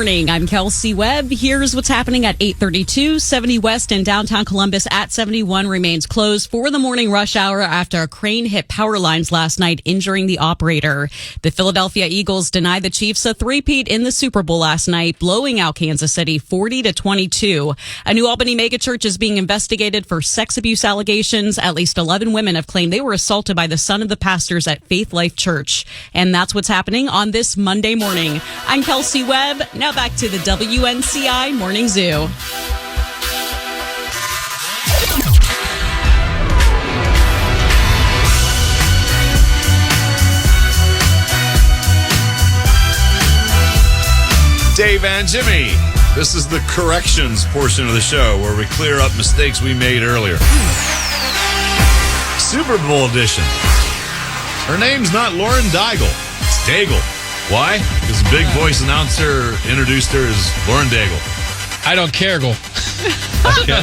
morning. I'm Kelsey Webb. Here's what's happening at 8:32. 70 West in downtown Columbus at 71 remains closed for the morning rush hour after a crane hit power lines last night, injuring the operator. The Philadelphia Eagles denied the Chiefs a three-peat in the Super Bowl last night, blowing out Kansas City 40-22. A New Albany megachurch is being investigated for sex abuse allegations. At least 11 women have claimed they were assaulted by the son of the pastors at Faith Life Church. And that's what's happening on this Monday morning. I'm Kelsey Webb. Now back to the WNCI Morning Zoo. Dave and Jimmy. This is the corrections portion of the show where we clear up mistakes we made earlier. Super Bowl edition. Her name's not Lauren Daigle. It's Daigle. Why? Because the big voice announcer introduced her as Lauren Daigle. I don't care, go. Okay.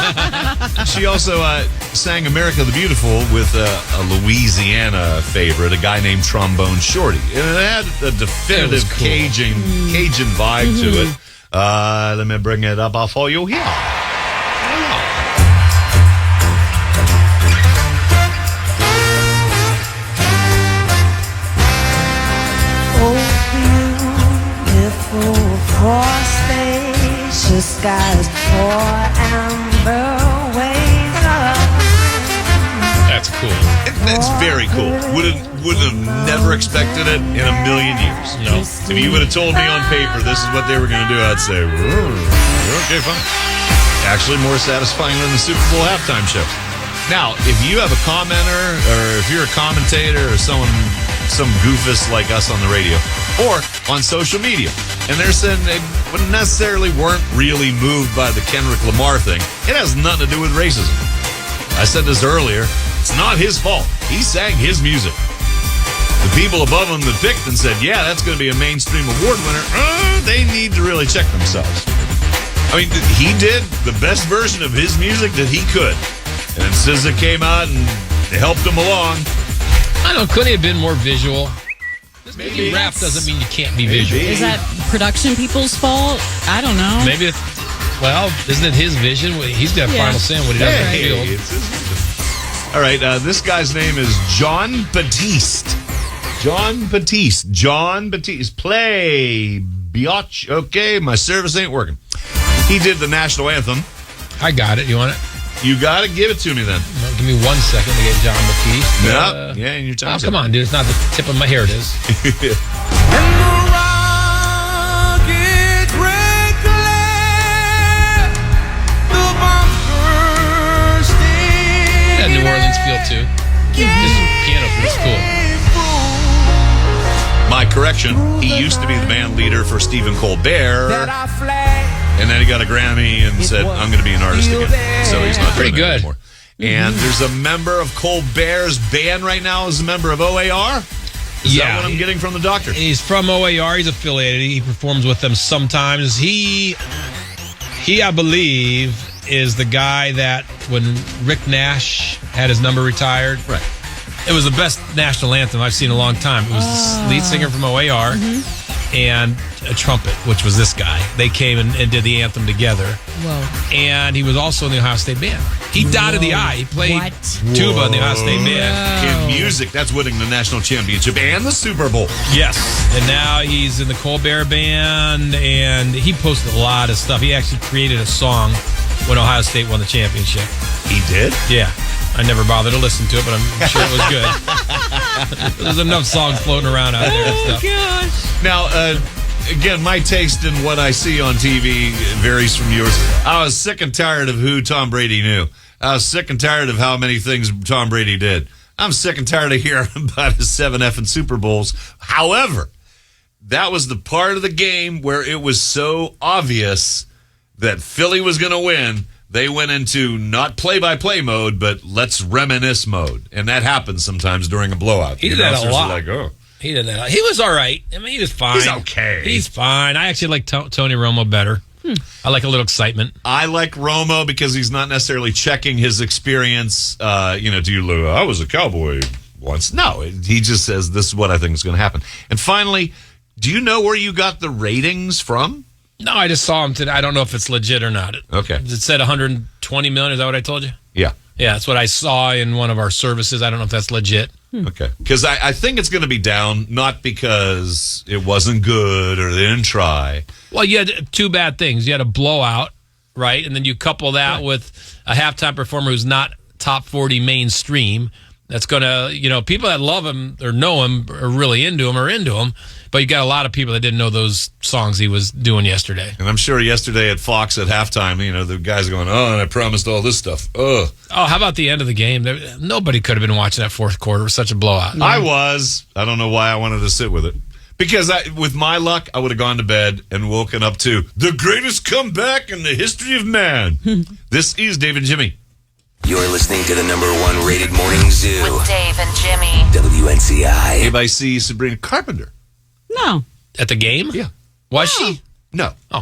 She also sang America the Beautiful with a Louisiana favorite, a guy named Trombone Shorty. And it had a definitive cool. Cajun vibe to it. Let me bring it up for you here. For spacious skies, for amber waves of... That's cool. It's very cool. Would have never expected it in a million years. No. If you would have told me on paper this is what they were going to do, I'd say, okay, fine. Actually more satisfying than the Super Bowl halftime show. Now, if you have a commenter, or if you're a commentator, or some goofus like us on the radio, or on social media, and they're saying they wouldn't necessarily weren't really moved by the Kendrick Lamar thing, it has nothing to do with racism. I said this earlier. It's not his fault. He sang his music. The people above him that picked and said, yeah, that's going to be a mainstream award winner, they need to really check themselves. I mean, he did the best version of his music that he could. And SZA came out and helped him along. I don't know, could he have been more visual? Just Maybe. rap doesn't mean you can't be visual. Is that production people's fault? I don't know. Maybe it's, well, isn't it his vision? He's got final say on what he does in the field. It's his music. All right, this guy's name is John Batiste. John Batiste. Play, biatch. Okay, my service ain't working. He did the national anthem. I got it. You want it? You got to give it to me then. Well, give me 1 second to get John Batiste. Yep. Yeah, and your time. Oh, come on, dude. It's not the tip of my hair. It is. Yeah, New Orleans feel too. This piano is cool. My correction, he used to be the band leader for Stephen Colbert, and then he got a Grammy and said, I'm going to be an artist again. So he's not Pretty doing that good. anymore. And there's a member of Colbert's band right now is a member of OAR. Is that what I'm getting from the doctor? He's from OAR. He's affiliated. He performs with them sometimes. He, I believe, is the guy that when Rick Nash had his number retired, Right. it was the best national anthem I've seen in a long time. It was the lead singer from OAR and a trumpet, which was this guy. They came and did the anthem together. Whoa. And he was also in the Ohio State Band. He dotted the I. He played tuba in the Ohio State Band. In music, that's winning the national championship and the Super Bowl. Yes. And now he's in the Colbert Band, and he posted a lot of stuff. He actually created a song when Ohio State won the championship. He did? Yeah. I never bothered to listen to it, but I'm sure it was good. There's enough songs floating around out there and stuff. Gosh. Now, again, my taste in what I see on TV varies from yours. I was sick and tired of who Tom Brady knew. I was sick and tired of how many things Tom Brady did. I'm sick and tired of hearing about his 7 effing Super Bowls. However, that was the part of the game where it was so obvious that Philly was going to win. They went into not play-by-play mode, but let's reminisce mode. And that happens sometimes during a blowout. He did that a lot. Like, oh. He did that. He was all right. I mean, he was fine. He's okay. He's fine. I actually like Tony Romo better. I like a little excitement. I like Romo because he's not necessarily checking his experience. Do you I was a Cowboy once. No, he just says, this is what I think is going to happen. And finally, do you know where you got the ratings from? No, I just saw him today. I don't know if it's legit or not. Okay. It said 120 million. Is that what I told you? Yeah. Yeah, that's what I saw in one of our services. I don't know if that's legit. Okay. Because I think it's going to be down, not because it wasn't good or they didn't try. Well, you had two bad things. You had a blowout, right? And then you couple that with a halftime performer who's not top 40 mainstream. That's going to, people that love him or know him are really into him. But you got a lot of people that didn't know those songs he was doing yesterday. And I'm sure yesterday at Fox at halftime, the guys going, and I promised all this stuff. Oh, how about the end of the game? Nobody could have been watching that fourth quarter. It was such a blowout. I was. I don't know why I wanted to sit with it. Because with my luck, I would have gone to bed and woken up to the greatest comeback in the history of man. This is Dave and Jimmy. You're listening to the #1 rated morning zoo. With Dave and Jimmy. WNCI. Dave, I see Sabrina Carpenter. No. At the game? Yeah. Was she? No. Oh.